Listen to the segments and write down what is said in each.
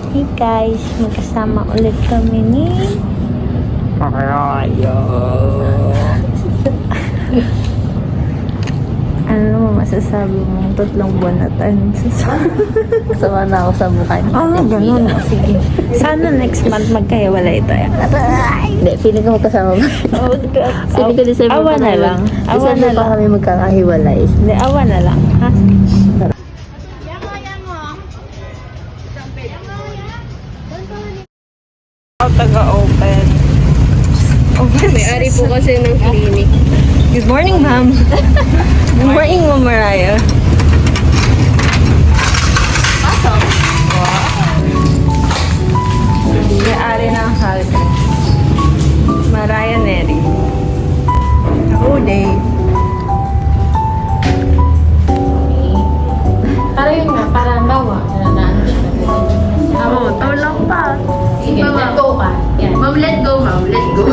Hey guys, magkasama ulit kami ni Raya. Ano masasabi mong 3 buwan na tayo nagsasama? Sama na ako sa mukha niya. Ganun. Sige. Sana next month magkahiwalay tayo. Hindi, feeling ko magkasama ba? Feeling ko December awa na lang. Awa na December pa lang. kami magkakahiwalay. Hindi, awa na lang. Ha? Taga-open. May-ari po kasi ng clinic. Good morning, ma'am. Good morning, Ma'am Mariah. Pasok. May-ari ng Halka. Mariah Neri. Ako, Dave. Para yun nga, para bawa. Oo, tulong pa. Sige, let go ka. Yan. Ma'am, let go, ma'am. Let go.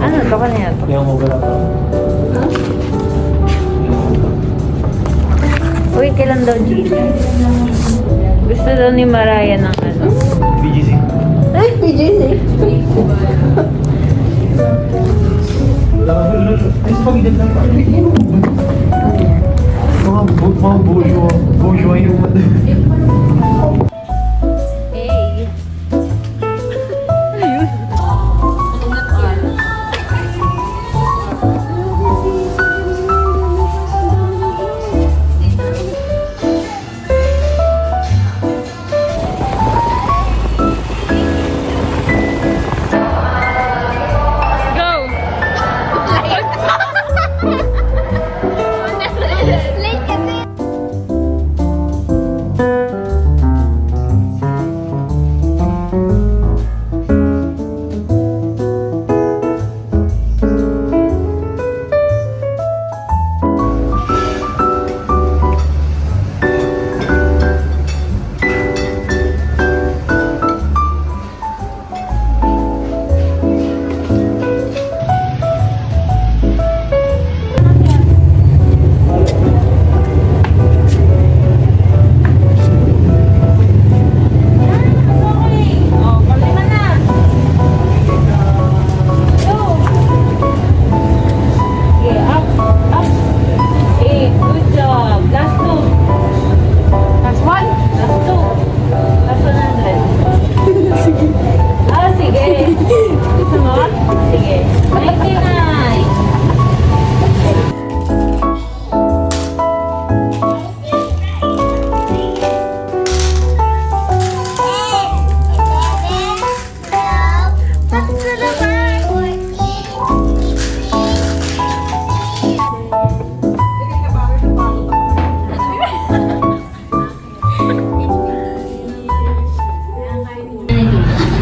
Ano to kanina to? Yung mobile ako. Uy, kailan daw Gina? Gusto daw ni Mariah ng ano? BGC. Ay, PJC. Ay, sa pag-edad lang pa. Mga bourgeois yung Hey.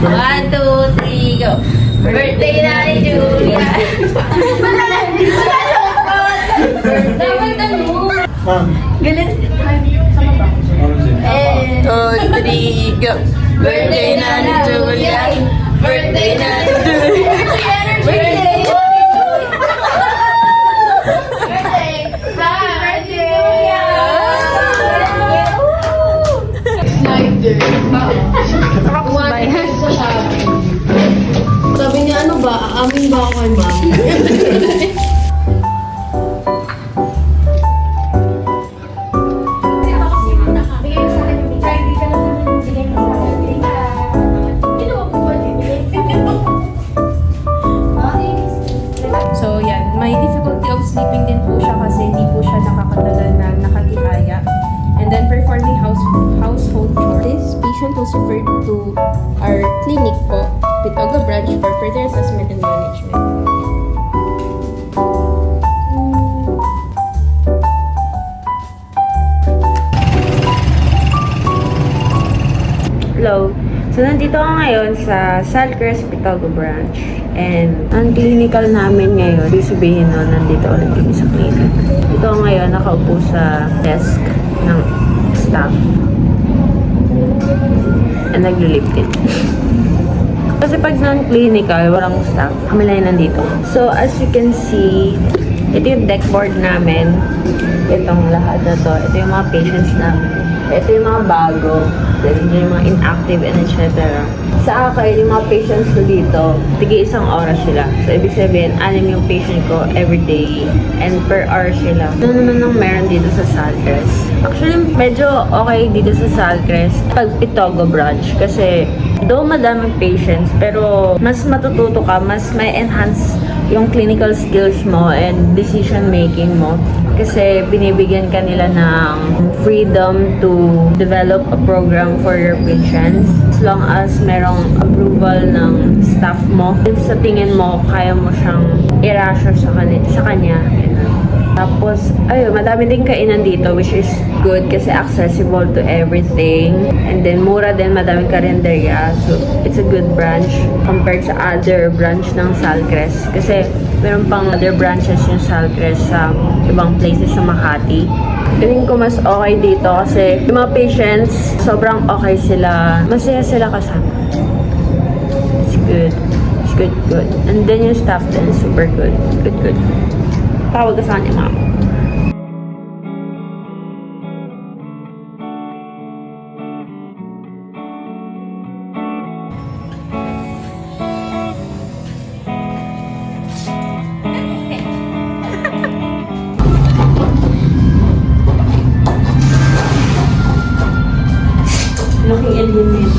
One, two, three, go. Birthday na ni Julia. Dapat tanong. Ma'am. Galit. Two, three, go. Birthday na ni Julia. Birthday na ni Julia. Birthday. Sabi niya, ano ba? Aamin ba ako kay ma'am? So yan, may difficulty of sleeping din po siya kasi hindi po siya nakakatagal na nakatihaya. And then performing household chores. This patient was referred to our clinic po, Pitoga branch for further assessment and management. Hello. So, nandito ako ngayon sa Salcrest Pitogo branch. And, ang clinical namin ngayon, sabihin nun, nandito ulit kami sa clinic. Dito ako ngayon, nakaupo sa desk ng staff. And nagli-lip tint. Kasi pag non-clinical, walang staff, kami lang nandito. So, as you can see, ito yung deck board namin. Itong lahat na to. Ito yung mga patients namin. Ito yung mga bago. Ito yung mga inactive and etc. Sa akin, yung mga patients ko dito, tigi isang oras sila. So, ibig sabihin, 6 yung patient ko every day. And per hour sila. Ano naman ang meron dito sa Salcrest? Actually, medyo okay dito sa Salcrest pag Pitogo branch. Kasi, though madaming patients, pero mas matututo ka, mas may enhance yung clinical skills mo and decision making mo. Kasi binibigyan ka nila ng freedom to develop a program for your patients as long as merong approval ng staff mo. If sa tingin mo, kaya mo siyang i-rassure sa kanya. Tapos, ayun, madami din kainan dito which is good kasi accessible to everything. And then, mura din, madaming karinderya. So, it's a good branch compared sa other branch ng Salcrest. Kasi, meron pang other branches yung Salcrest sa ibang places sa Makati. Feeling ko mas okay dito kasi yung mga patients, sobrang okay sila. Masaya sila kasama. It's good. It's good, good. And then yung staff din, super good. Good, good. Tawag ka sa kanya, ma'am. Looking alien din.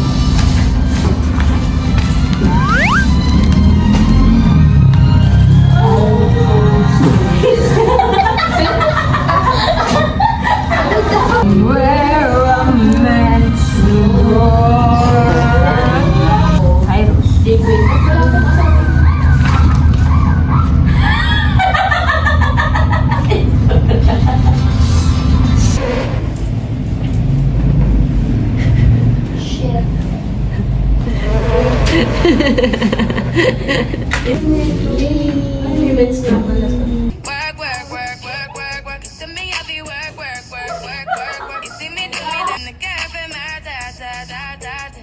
Work, work, work, work, work, work. To me, I be work, work, work, work, work, work. You see me do me in the cafe, my da da da da da.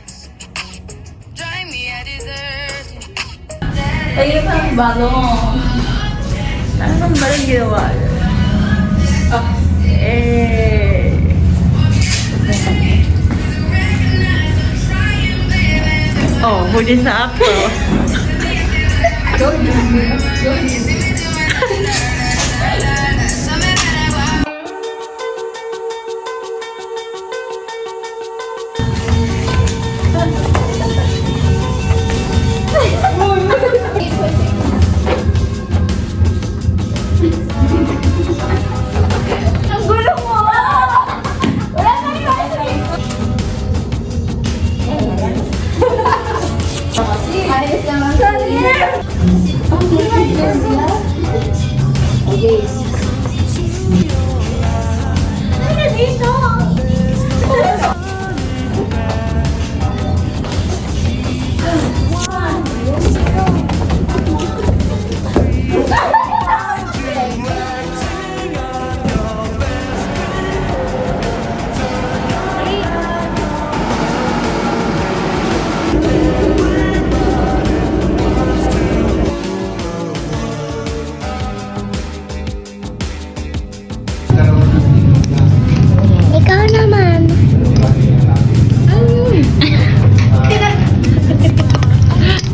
Drive me a dessert. Ayun ang balong. Ano bang balong ginawa? Oh, huli sa ako. Ikaw naman.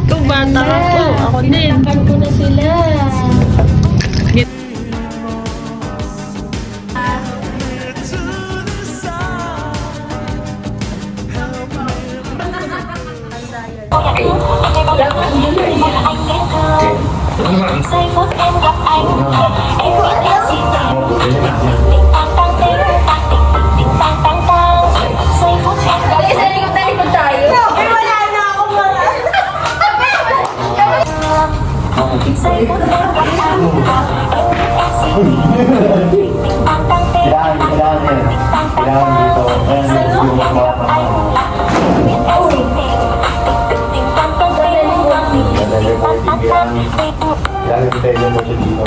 Ikaw bata ako. Ako din. Pinakakan ko na sila. Kailangan yan. Kailangan dito. Kailangan dito. Pwede mo siya dito.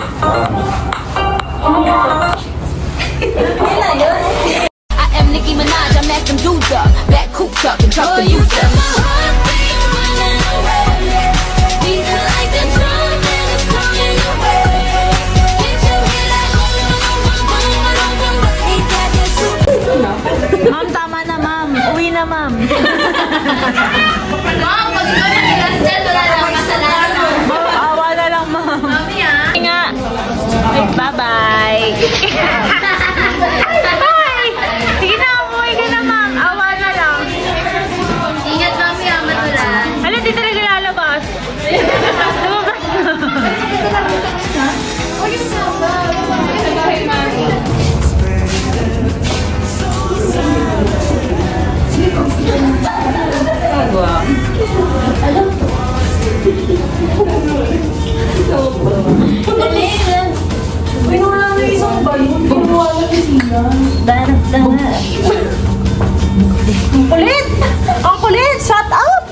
I am Nicki Minaj, I met them dudes up. Back coops up and drop the music. Ma'am, tama na ma'am. Uwi na ma'am. Ma'am, pag ikaw na last dyan, wala na akong kasalanan. Awa na lang ma'am. Mami ah. Sige nga. Bye-bye. Bye! Sige na, umuwi ka na ma'am. Awa na lang. Ingat mami ah, matulan. Ano, di talaga lalabas. Lumabas na. Agua. Kulit! Ang kulit! Shut up!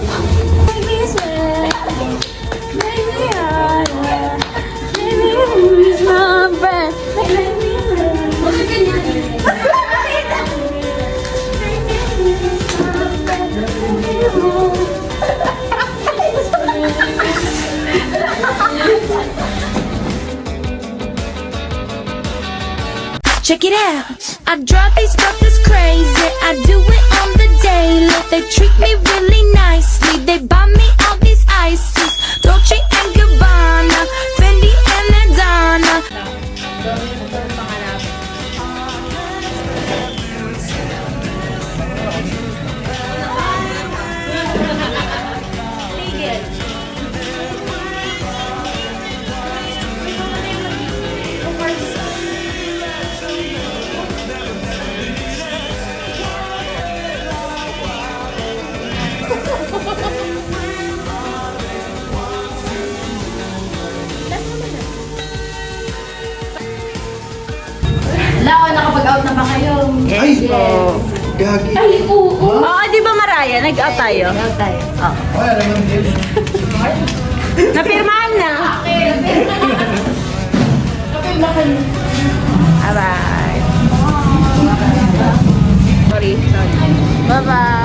Check it out. I drive these brothers crazy. I do it on the daily. They treat me really nicely. They buy me all these ices. Dolce and Gabbana, Fendi and Adana. Wala, nakapag-out na ba kayo? Yes po. Gagi. Ay, oo. Oo, di ba Maraya? Nag-out tayo? Out tayo. Ay, naman din. Napirmahan na. Bye-bye. Sorry. Bye-bye.